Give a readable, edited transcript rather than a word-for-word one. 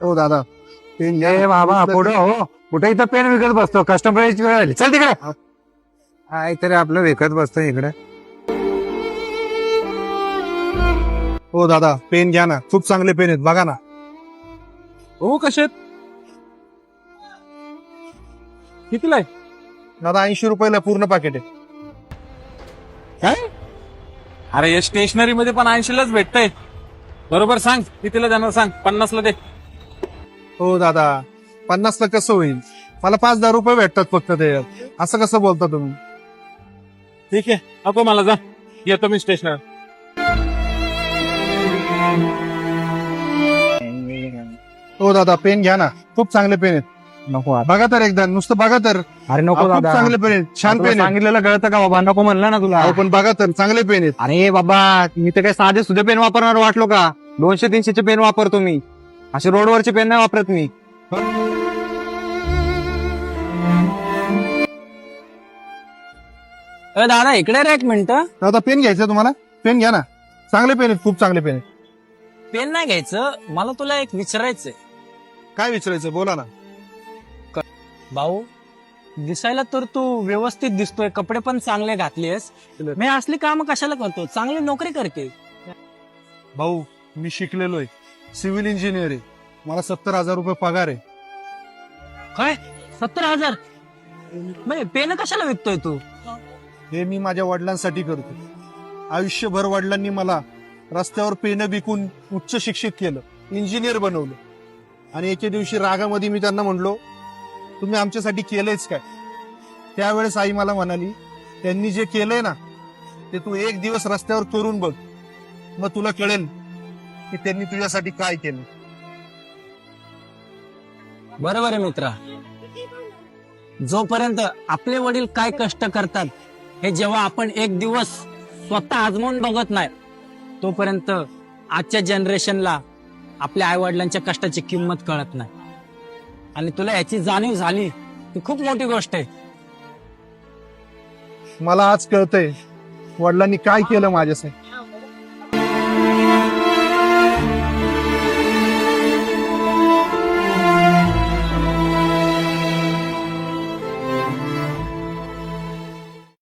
हो दादा पेन घ्या. ए बाबा पुढे हो, कुठे इथं पेन विकत बसतो, कस्टमरची वेळ आली, चल तिकडे. काय तरी आपलं विकत बसतो इकडे. हो दादा पेन घ्या ना, खूप चांगले पेन आहेत बघा ना. हो कसे कितीला आहे? दादा 80 रुपयाला पूर्ण पाकिट आहे. काय? अरे या स्टेशनरी मध्ये पण 80लाच भेटतंय. बरोबर सांग कितीला जाणार, सांग. 50ला दे. हो दादा 50ला कसं होईल, मला 5-10 रुपये भेटतात फक्त ते, असं कसं बोलता तुम्ही. ठीक आहे, नको मला, जा. येतो मी स्टेशनर. हो दादा पेन घ्या ना, खूप चांगले पेन आहेत. नको आता. बघा तर एकदा, नुसतं बघा तर. अरे नको खूप दादा, चांगले पेन आहेत, छान तुला पेन आहेत. सांगितलेलं कळतं का बाबा, नको म्हणलं ना तुला. अहो, पण बघा तर चांगले पेन आहेत. अरे बाबा, मी तर काय साधे सुधे पेन वापरणार वाटलो का? 200-300चे पेन वापरतो मी, असे रोडवरचे पेन नाही वापरत मी. दादा इकडे रे एक मिनिट. दादा पेन घ्यायचं तुम्हाला, पेन घ्या ना, चांगले पेन आहेत, खूप चांगले पेन आहेत. पेन नाही घ्यायचं, मला तुला एक विचारायचंय. काय विचारायचं बोला ना. भाऊ, दिसायला तर तू व्यवस्थित दिसतोय, कपडे पण चांगले घातलेस. मी असली काम कशाला करतो, चांगली नोकरी करते. भाऊ मी शिकलेलो आहे, सिव्हिल इंजिनियर आहे, मला 70,000 रुपये पगार आहे. काय 70,000? म्हणजे पेन कशाला विकतोय तू? हे मी माझ्या वडिलांसाठी करतो. आयुष्यभर वडिलांनी मला रस्त्यावर पेनं विकून उच्च शिक्षित केलं, इंजिनियर बनवलं. आणि एके दिवशी रागामध्ये मी त्यांना म्हणलो, तुम्ही आमच्यासाठी केलंयच काय? त्यावेळेस आई मला म्हणाली, त्यांनी जे केलंय ना ते तू एक दिवस रस्त्यावर करून बघ, मग तुला कळेल की त्यांनी तुझ्यासाठी काय केलं. बरोबर आहे मित्रा. जोपर्यंत आपले वडील काय कष्ट करतात हे जेव्हा आपण एक दिवस स्वतः आजमावून बघत नाही, तोपर्यंत आजच्या जनरेशनला आपल्या आई वडिलांच्या कष्टाची किंमत कळत नाही. आणि तुला याची जाणीव झाली ही खूप मोठी गोष्ट आहे. मला आज कळतंय वडिलांनी काय केलं माझ्यासाठी.